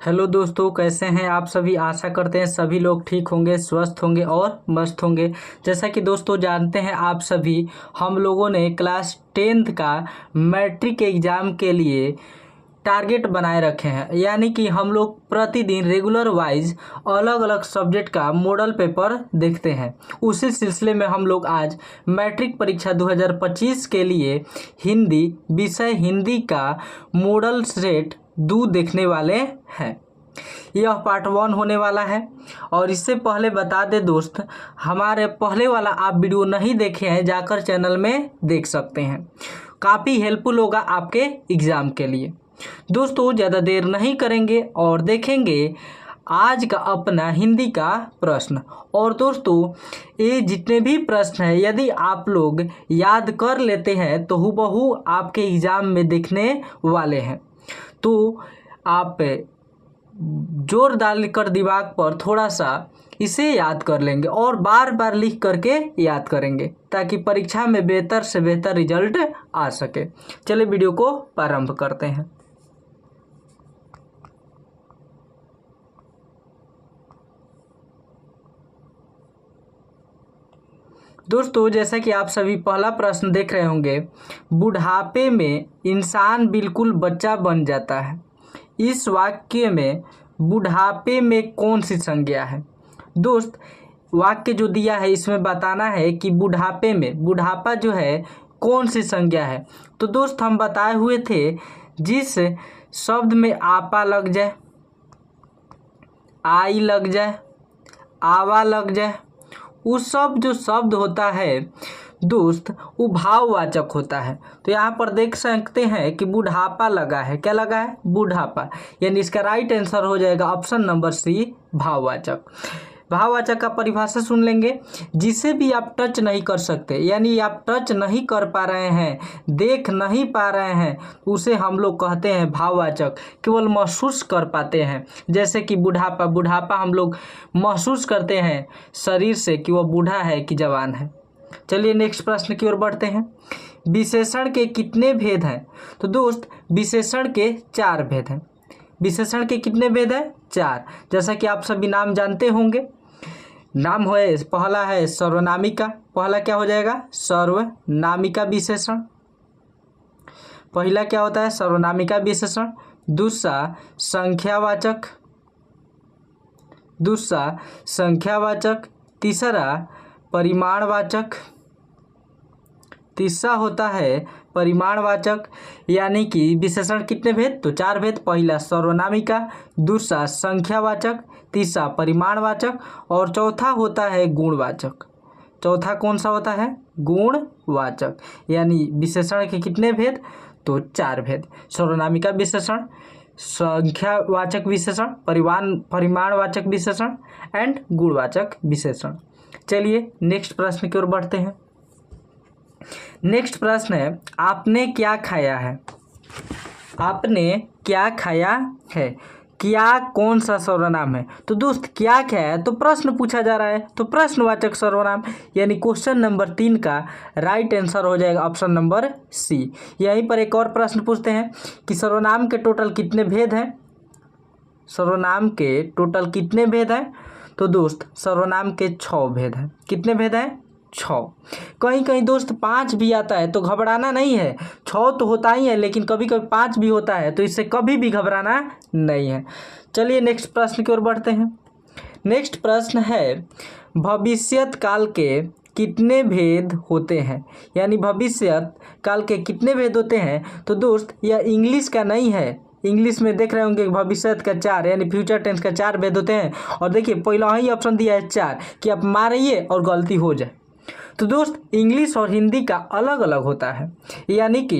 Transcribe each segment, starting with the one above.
Hello दोस्तों, कैसे हैं आप सभी। आशा करते हैं सभी लोग ठीक होंगे, स्वस्थ होंगे और मस्त होंगे। जैसा कि दोस्तों जानते हैं आप सभी, हम लोगों ने क्लास 10th का मैट्रिक एग्ज़ाम के लिए टारगेट बनाए रखे हैं। यानी कि हम लोग प्रतिदिन रेगुलर वाइज अलग अलग सब्जेक्ट का मॉडल पेपर देखते हैं। उसी सिलसिले में हम लोग आज मैट्रिक परीक्षा 2025 के लिए हिंदी विषय हिंदी का मॉडल सेट 2 देखने वाले हैं। यह पार्ट 1 होने वाला है। और इससे पहले बता दे दोस्त, हमारे पहले वाला आप वीडियो नहीं देखे हैं, जाकर चैनल में देख सकते हैं। काफ़ी हेल्पफुल होगा आपके एग्ज़ाम के लिए। दोस्तों ज़्यादा देर नहीं करेंगे और देखेंगे आज का अपना हिंदी का प्रश्न। और दोस्तों ये जितने भी प्रश्न हैं, यदि आप लोग याद कर लेते हैं तो हूबहू आपके एग्ज़ाम में दिखने वाले हैं। तो आप जोर डाल कर दिमाग पर थोड़ा सा इसे याद कर लेंगे और बार बार लिख करके याद करेंगे, ताकि परीक्षा में बेहतर से बेहतर रिजल्ट आ सके। चलिए वीडियो को प्रारंभ करते हैं। दोस्तों जैसा कि आप सभी पहला प्रश्न देख रहे होंगे, बुढ़ापे में इंसान बिल्कुल बच्चा बन जाता है। इस वाक्य में बुढ़ापे में कौन सी संज्ञा है। दोस्त वाक्य जो दिया है इसमें बताना है कि बुढ़ापे में बुढ़ापा जो है कौन सी संज्ञा है। तो दोस्त हम बताए हुए थे, जिस शब्द में आपा लग जाए, आई लग जाए, आवा लग जाए, उस सब जो शब्द होता है दोस्त वो भाववाचक होता है। तो यहाँ पर देख सकते हैं कि बुढ़ापा लगा है। क्या लगा है? बुढ़ापा। यानी इसका राइट आंसर हो जाएगा ऑप्शन नंबर सी, भाववाचक। भाववाचक का परिभाषा सुन लेंगे, जिसे भी आप टच नहीं कर सकते, यानी आप टच नहीं कर पा रहे हैं, देख नहीं पा रहे हैं, उसे हम लोग कहते हैं भाववाचक। केवल महसूस कर पाते हैं, जैसे कि बुढ़ापा। बुढ़ापा हम लोग महसूस करते हैं शरीर से कि वह बूढ़ा है कि जवान है। चलिए नेक्स्ट प्रश्न की ओर बढ़ते हैं। विशेषण के कितने भेद हैं। तो दोस्त विशेषण के 4 भेद हैं। विशेषण के कितने भेद हैं? 4। जैसा कि आप सभी नाम जानते होंगे। नाम है पहला है सर्वनामिका। पहला क्या हो जाएगा? सर्वनामिका विशेषण। पहला क्या होता है? सर्वनामिका विशेषण। दूसरा संख्यावाचक। दूसरा संख्यावाचक। तीसरा परिमाणवाचक। तीसरा होता है परिमाणवाचक। यानी कि विशेषण कितने भेद? तो 4 भेद। पहला सर्वनामिका, दूसरा संख्यावाचक, तीसरा परिमाणवाचक और चौथा होता है गुणवाचक। चौथा कौन सा होता है? गुणवाचक। यानी विशेषण के कितने भेद? तो 4 भेद। सर्वनामिका विशेषण, संख्यावाचक विशेषण, परिमाणवाचक विशेषण एंड गुणवाचक विशेषण। चलिए नेक्स्ट प्रश्न की ओर बढ़ते हैं। नेक्स्ट प्रश्न है, आपने क्या खाया है। आपने क्या खाया है। क्या कौन सा सर्वनाम है। तो दोस्त क्या है तो प्रश्न पूछा जा रहा है, तो प्रश्नवाचक सर्वनाम, यानी क्वेश्चन नंबर 3 का राइट आंसर हो जाएगा ऑप्शन नंबर सी। यहीं पर एक और प्रश्न पूछते हैं कि सर्वनाम के टोटल कितने भेद हैं। सर्वनाम के टोटल कितने भेद हैं। तो दोस्त सर्वनाम के 6 भेद हैं। कितने भेद हैं? 6। कहीं कहीं दोस्त 5 भी आता है, तो घबराना नहीं है। 6 तो होता ही है, लेकिन कभी कभी 5 भी होता है, तो इससे कभी भी घबराना नहीं है। चलिए नेक्स्ट प्रश्न की ओर बढ़ते हैं। नेक्स्ट प्रश्न है, भविष्यत काल के कितने भेद होते हैं। यानी भविष्यत काल के कितने भेद होते हैं। तो दोस्त यह इंग्लिश का नहीं है। इंग्लिश में देख रहे होंगे भविष्यत का 4, यानी फ्यूचर टेंस का 4 भेद होते हैं। और देखिए पहला ही ऑप्शन दिया है 4, कि आप मारिए और गलती हो जाए। तो दोस्त इंग्लिश और हिंदी का अलग अलग होता है। यानी कि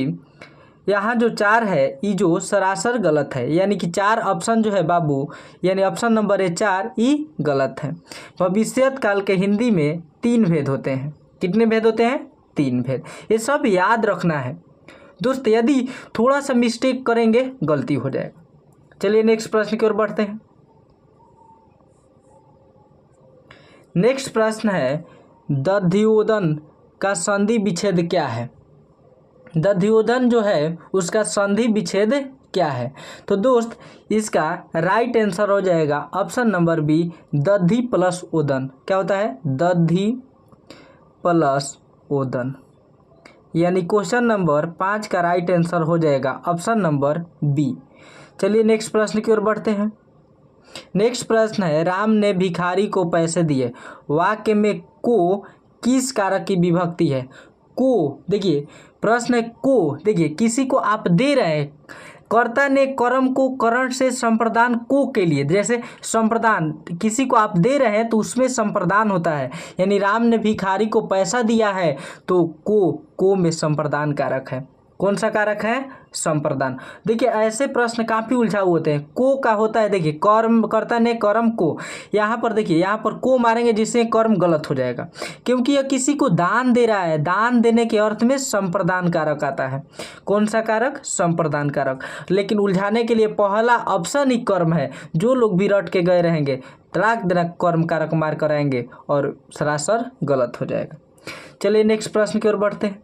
यहाँ जो 4 है ये जो सरासर गलत है। यानी कि 4 ऑप्शन जो है बाबू, यानी ऑप्शन नंबर है 4, ये गलत है। भविष्यत काल के हिंदी में 3 भेद होते हैं। कितने भेद होते हैं? 3 भेद। ये सब याद रखना है दोस्त, यदि थोड़ा सा मिस्टेक करेंगे गलती हो जाएगा। चलिए नेक्स्ट प्रश्न की ओर बढ़ते हैं। नेक्स्ट प्रश्न है, दध्योदन का संधि विच्छेद क्या है। दध्योदन जो है उसका संधि विच्छेद क्या है? तो दोस्त इसका राइट आंसर हो जाएगा ऑप्शन नंबर बी, दधि प्लस ओदन। क्या होता है? दधि प्लस ओदन। यानी क्वेश्चन नंबर 5 का राइट आंसर हो जाएगा ऑप्शन नंबर बी। चलिए नेक्स्ट प्रश्न की ओर बढ़ते हैं। नेक्स्ट प्रश्न है, राम ने भिखारी को पैसे दिए। वाक्य में को किस कारक की विभक्ति है? को, देखिए प्रश्न है को, देखिए किसी को आप दे रहे हैं, कर्ता ने कर्म को करण से संप्रदान को के लिए, जैसे संप्रदान किसी को आप दे रहे हैं तो उसमें संप्रदान होता है। यानी राम ने भिखारी को पैसा दिया है तो को में संप्रदान कारक है। कौन सा कारक है? संप्रदान। देखिए ऐसे प्रश्न काफ़ी उलझाऊ होते हैं। को का होता है, देखिए कर्म, कर्ता ने कर्म को, यहाँ पर देखिए यहाँ पर को मारेंगे जिससे कर्म गलत हो जाएगा, क्योंकि यह किसी को दान दे रहा है। दान देने के अर्थ में संप्रदान कारक आता है। कौन सा कारक? संप्रदान कारक। लेकिन उलझाने के लिए पहला ऑप्शन ही कर्म है। जो लोग भी रट के गए रहेंगे तड़ाक देना कर्म कारक मार कर आएंगे और सरासर गलत हो जाएगा। चलिए नेक्स्ट प्रश्न की ओर बढ़ते हैं।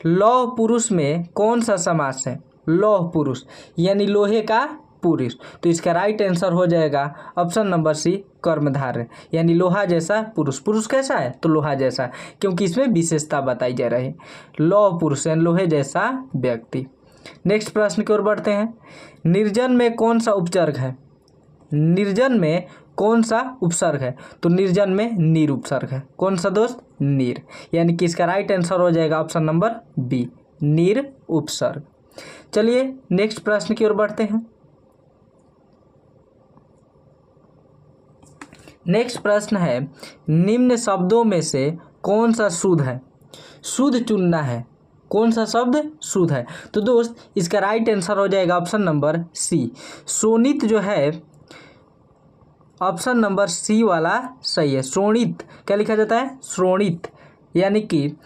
लौह पुरुष में कौन सा समास है? लौह पुरुष यानी लोहे का पुरुष। तो इसका राइट आंसर हो जाएगा ऑप्शन नंबर सी, कर्मधारय। यानी लोहा जैसा पुरुष। पुरुष कैसा है? तो लोहा जैसा, क्योंकि इसमें विशेषता बताई जा रही है। लौह पुरुष यानी लोहे जैसा व्यक्ति। नेक्स्ट प्रश्न की ओर बढ़ते हैं। निर्जन में कौन सा उपसर्ग है? निर्जन में कौन सा उपसर्ग है? तो निर्जन में नीर उपसर्ग है। कौन सा दोस्त? नीर। यानी कि इसका राइट आंसर हो जाएगा ऑप्शन नंबर बी, नीर उपसर्ग। चलिए नेक्स्ट प्रश्न की ओर बढ़ते हैं। नेक्स्ट प्रश्न है, निम्न शब्दों में से कौन सा शुद्ध है? शुद्ध चुनना है। कौन सा शब्द शुद्ध है? तो दोस्त इसका राइट आंसर हो जाएगा ऑप्शन नंबर सी, शोणित जो है ऑप्शन नंबर सी वाला सही है। श्रोणित क्या लिखा जाता है? श्रोणित। यानी कि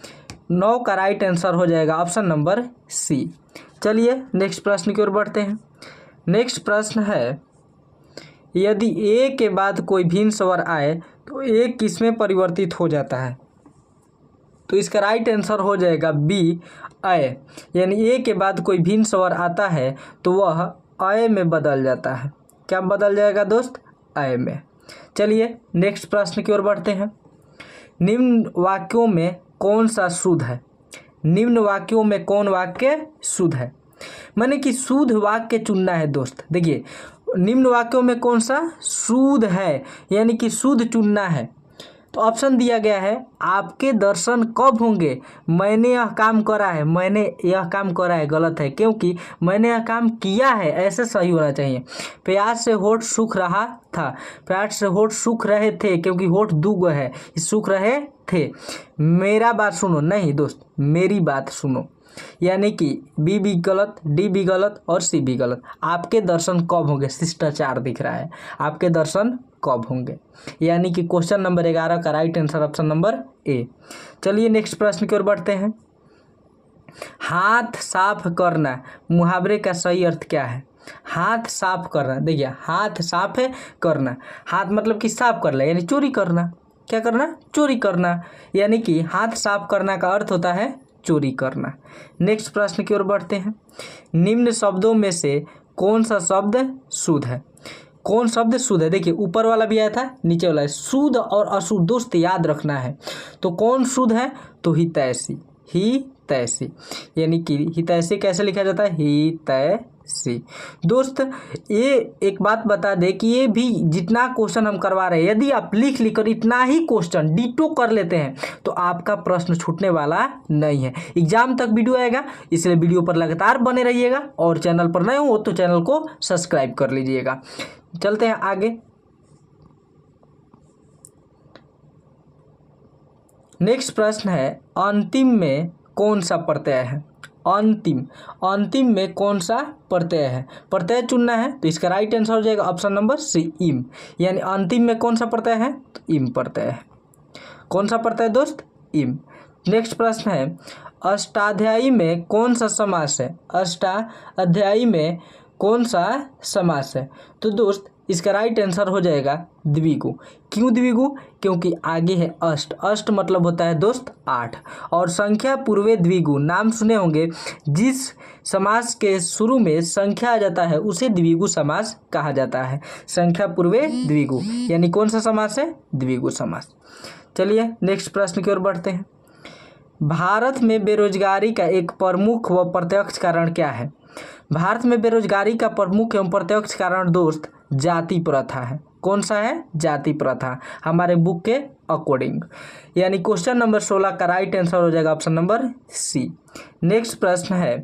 9 का राइट आंसर हो जाएगा ऑप्शन नंबर सी। चलिए नेक्स्ट प्रश्न की ओर बढ़ते हैं। नेक्स्ट प्रश्न है, यदि ए के बाद कोई भिन्न स्वर आए तो ए किसमें परिवर्तित हो जाता है? तो इसका राइट आंसर हो जाएगा बी, अय। यानी ए के बाद कोई भिन्न स्वर आता है तो वह अय में बदल जाता है। क्या बदल जाएगा दोस्त? अय में। चलिए नेक्स्ट प्रश्न की ओर बढ़ते हैं। निम्न वाक्यों में कौन सा शुद्ध है? निम्न वाक्यों में कौन वाक्य शुद्ध है? माने कि शुद्ध वाक्य चुनना है दोस्त। देखिए निम्न वाक्यों में कौन सा शुद्ध है, यानी कि शुद्ध चुनना है। तो ऑप्शन दिया गया है, आपके दर्शन कब होंगे? मैंने यह काम करा है। मैंने यह काम करा है गलत है, क्योंकि मैंने यह काम किया है ऐसे सही होना चाहिए। प्याज से होठ सूख रहा था। प्याज से होठ सूख रहे थे, क्योंकि होठ दुगो है, सूख रहे थे। मेरा बात सुनो, नहीं दोस्त मेरी बात सुनो। यानी कि बी भी गलत, डी भी गलत और सी भी गलत। आपके दर्शन कब होंगे? शिष्टाचार दिख रहा है। आपके दर्शन कब होंगे? यानी कि क्वेश्चन नंबर 11 का right answer option number A. चलिए नेक्स्ट प्रश्न की ओर बढ़ते हैं। हाथ साफ करना मुहावरे का सही अर्थ क्या है? हाथ साफ करना, देखिए हाथ साफ है करना, हाथ मतलब कि साफ करना यानी चोरी करना। क्या करना? चोरी करना। यानी कि हाथ साफ करना का अर्थ होता है चोरी करना। नेक्स्ट प्रश्न की ओर बढ़ते हैं। निम्न शब्दों में से कौन सा शब्द शुद्ध है? कौन शब्द शुद्ध है? देखिए ऊपर वाला भी आया था, नीचे वाला है। शुद्ध और अशुद्ध दोस्त याद रखना है। तो कौन शुद्ध है? तो हितैषी। हितैषी यानी कि हितैषी कैसे लिखा जाता है? हितैषी। दोस्त ये एक बात बता दे कि ये भी जितना क्वेश्चन हम करवा रहे हैं, यदि आप लिख कर इतना ही क्वेश्चन डिटो कर लेते हैं तो आपका प्रश्न छूटने वाला नहीं है। एग्जाम तक वीडियो आएगा, इसलिए वीडियो पर लगातार बने रहिएगा और चैनल पर नए हो तो चैनल को सब्सक्राइब कर लीजिएगा। चलते हैं आगे। नेक्स्ट प्रश्न है, अंतिम में कौन सा प्रत्यय है? अंतिम, अंतिम में कौन सा प्रत्यय है? प्रत्यय चुनना है। तो इसका राइट आंसर हो जाएगा ऑप्शन नंबर सी, इम। यानी अंतिम में कौन सा प्रत्यय है? तो इम प्रत्यय है। कौन सा प्रत्यय दोस्त? इम। नेक्स्ट प्रश्न है, अष्टाध्यायी में कौन सा समास है? अष्टाध्यायी में कौन सा समास है? तो दोस्त इसका राइट आंसर हो जाएगा द्विगु। क्यों द्विगु? क्योंकि आगे है अष्ट। अष्ट मतलब होता है दोस्त 8। और संख्या पूर्वे द्विगु, नाम सुने होंगे, जिस समास के शुरू में संख्या आ जाता है उसे द्विगु समास कहा जाता है। संख्या पूर्वे द्विगु यानी कौन सा समास है? द्विगु समास। चलिए नेक्स्ट प्रश्न की ओर बढ़ते हैं। भारत में बेरोजगारी का एक प्रमुख व प्रत्यक्ष कारण क्या है? भारत में बेरोजगारी का प्रमुख एवं प्रत्यक्ष कारण दोस्त जाति प्रथा है। कौन सा है? जाति प्रथा, हमारे बुक के अकॉर्डिंग। यानी क्वेश्चन नंबर 16 का राइट आंसर हो जाएगा ऑप्शन नंबर सी। नेक्स्ट प्रश्न है,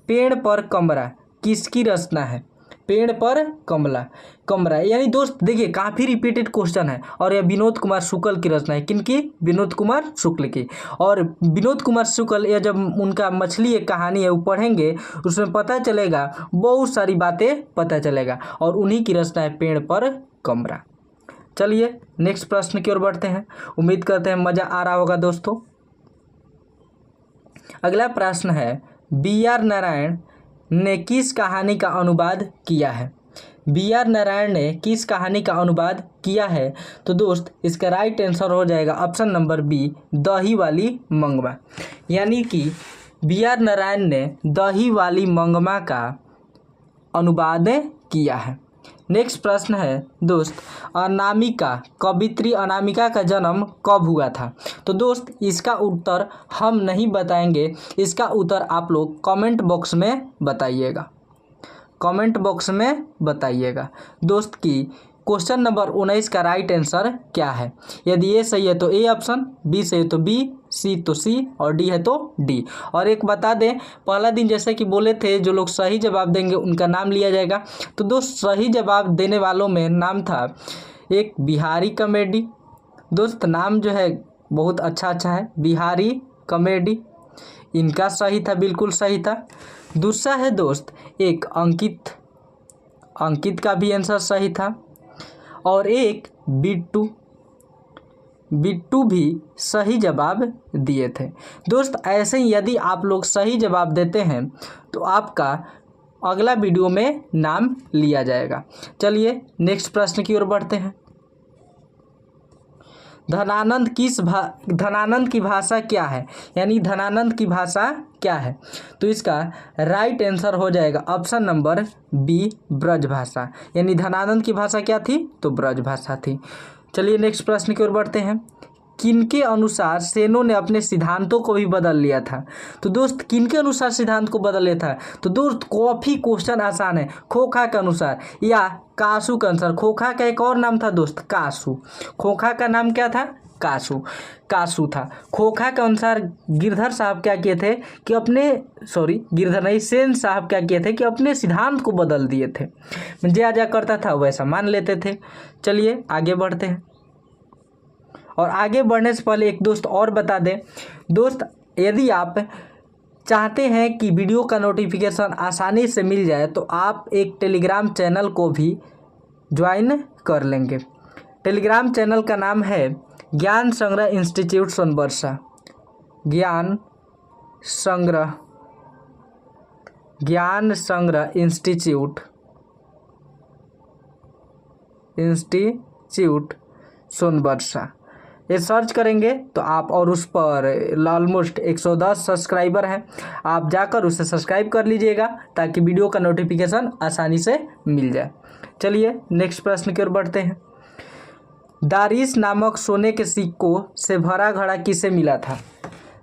पेड़ पर कमरा किसकी रचना है? पेड़ पर कमरा यानी दोस्त देखिए काफ़ी रिपीटेड क्वेश्चन है और यह विनोद कुमार शुक्ल की रचना है। किनकी? विनोद कुमार शुक्ल की। और विनोद कुमार शुक्ल, यह जब उनका मछली एक कहानी है वो पढ़ेंगे उसमें पता चलेगा, बहुत सारी बातें पता चलेगा, और उन्हीं की रचना है पेड़ पर कमरा। चलिए नेक्स्ट प्रश्न की ओर बढ़ते हैं। उम्मीद करते हैं मज़ा आ रहा होगा दोस्तों। अगला प्रश्न है, B.R. नारायण ने किस कहानी का अनुवाद किया है? B.R. नारायण ने किस कहानी का अनुवाद किया है? तो दोस्त इसका राइट आंसर हो जाएगा ऑप्शन नंबर बी, दही वाली मंगमा। यानी कि B.R. नारायण ने दही वाली मंगमा का अनुवाद किया है। नेक्स्ट प्रश्न है दोस्त, अनामिका, कवित्री अनामिका का जन्म कब हुआ था? तो दोस्त इसका उत्तर हम नहीं बताएंगे, इसका उत्तर आप लोग कमेंट बॉक्स में बताइएगा। कमेंट बॉक्स में बताइएगा दोस्त की क्वेश्चन नंबर 19 का राइट आंसर क्या है। यदि ए सही है तो ए ऑप्शन, बी सही है तो बी, सी तो सी और डी है तो डी। और एक बता दें, पहला दिन जैसे कि बोले थे जो लोग सही जवाब देंगे उनका नाम लिया जाएगा। तो दोस्त सही जवाब देने वालों में नाम था एक बिहारी कॉमेडी। दोस्त नाम जो है बहुत अच्छा है, बिहारी कॉमेडी, इनका सही था, बिल्कुल सही था। दूसरा है दोस्त एक अंकित का भी आंसर सही था। और एक बिट्टू भी सही जवाब दिए थे। दोस्त ऐसे ही यदि आप लोग सही जवाब देते हैं तो आपका अगला वीडियो में नाम लिया जाएगा। चलिए नेक्स्ट प्रश्न की ओर बढ़ते हैं। धनानंद की भाषा क्या है? यानी धनानंद की भाषा क्या है? तो इसका राइट आंसर हो जाएगा ऑप्शन नंबर बी, ब्रज भाषा। यानी धनानंद की भाषा क्या थी? तो ब्रज भाषा थी। चलिए नेक्स्ट प्रश्न की ओर बढ़ते हैं। किनके अनुसार सेनों ने अपने सिद्धांतों को भी बदल लिया था? तो दोस्त किनके अनुसार सिद्धांत को बदल लिया था? तो दोस्त काफ़ी क्वेश्चन आसान है। खोखा के अनुसार या कासू के अनुसार। खोखा का एक और नाम था दोस्त, कासू। खोखा का नाम क्या था? कासू था। खोखा के अनुसार गिरधर साहब क्या किए थे कि सेन साहब क्या किए थे कि अपने सिद्धांत को बदल दिए थे। जा करता था वैसा मान लेते थे। चलिए आगे बढ़ते हैं। और आगे बढ़ने से पहले एक दोस्त और बता दें दोस्त, यदि आप चाहते हैं कि वीडियो का नोटिफिकेशन आसानी से मिल जाए तो आप एक टेलीग्राम चैनल को भी ज्वाइन कर लेंगे। टेलीग्राम चैनल का नाम है ज्ञान संग्रह इंस्टीट्यूट सोनबरसा। ज्ञान संग्रह इंस्टीट्यूट सोनबरसा। ये सर्च करेंगे तो आप, और उस पर ऑलमोस्ट 110 सब्सक्राइबर हैं, आप जाकर उसे सब्सक्राइब कर लीजिएगा ताकि वीडियो का नोटिफिकेशन आसानी से मिल जाए। चलिए नेक्स्ट प्रश्न की ओर बढ़ते हैं। दारिश नामक सोने के सिक्कों से भरा घड़ा किसे मिला था?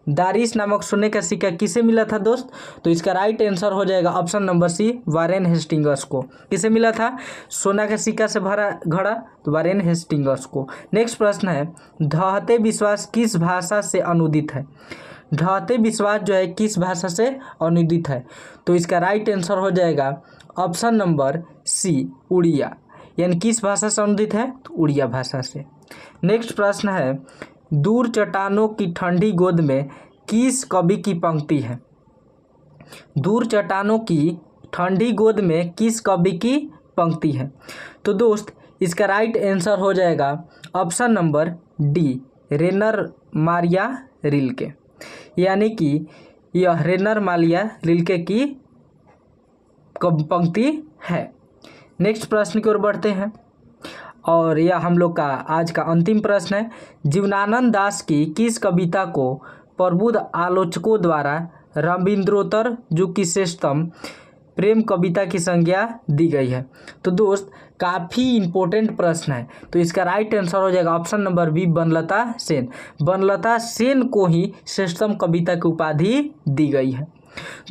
दारिश नामक सोने का सिक्का किसे मिला था दोस्त? तो इसका राइट आंसर हो जाएगा option number C, Warren Hastings को। किसे मिला था सोना का सिक्का से भरा घड़ा? तो वारेन हेस्टिंग्स को। नेक्स्ट प्रश्न है, ढहते विश्वास किस भाषा से अनुदित है? ढहते विश्वास जो है किस भाषा से अनुदित है? तो इसका राइट आंसर हो जाएगा ऑप्शन नंबर सी, उड़िया। यानी किस भाषा से अनुदित है? तो उड़िया भाषा से। नेक्स्ट प्रश्न है, दूर चट्टानों की ठंडी गोद में किस कवि की पंक्ति है? दूर चट्टानों की ठंडी गोद में किस कवि की पंक्ति है? तो दोस्त इसका राइट आंसर हो जाएगा option number D, Rainer Maria Rilke. यानी कि यह रेनर मारिया रिल्के की पंक्ति है। नेक्स्ट प्रश्न की ओर बढ़ते हैं। और यह हम लोग का आज का अंतिम प्रश्न है। जीवनानंद दास की किस कविता को प्रबुद्ध आलोचकों द्वारा रविंद्रोत्तर युग की श्रेष्ठतम प्रेम कविता की संज्ञा दी गई है? तो दोस्त काफ़ी इंपॉर्टेंट प्रश्न है, तो इसका राइट आंसर हो जाएगा option number B, Banalata Sen. Banalata Sen को ही श्रेष्ठतम कविता की उपाधि दी गई है।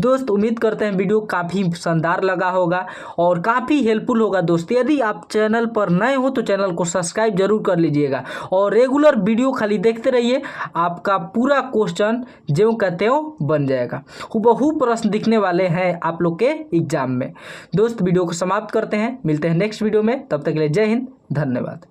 दोस्त उम्मीद करते हैं वीडियो काफ़ी शानदार लगा होगा और काफ़ी हेल्पफुल होगा। दोस्त यदि आप चैनल पर नए हो तो चैनल को सब्सक्राइब जरूर कर लीजिएगा और रेगुलर वीडियो खाली देखते रहिए, आपका पूरा क्वेश्चन ज्यों का त्यों बन जाएगा। हुबहू प्रश्न दिखने वाले हैं आप लोग के एग्जाम में। दोस्त वीडियो को समाप्त करते हैं, मिलते हैं नेक्स्ट वीडियो में, तब तक के लिए जय हिंद, धन्यवाद।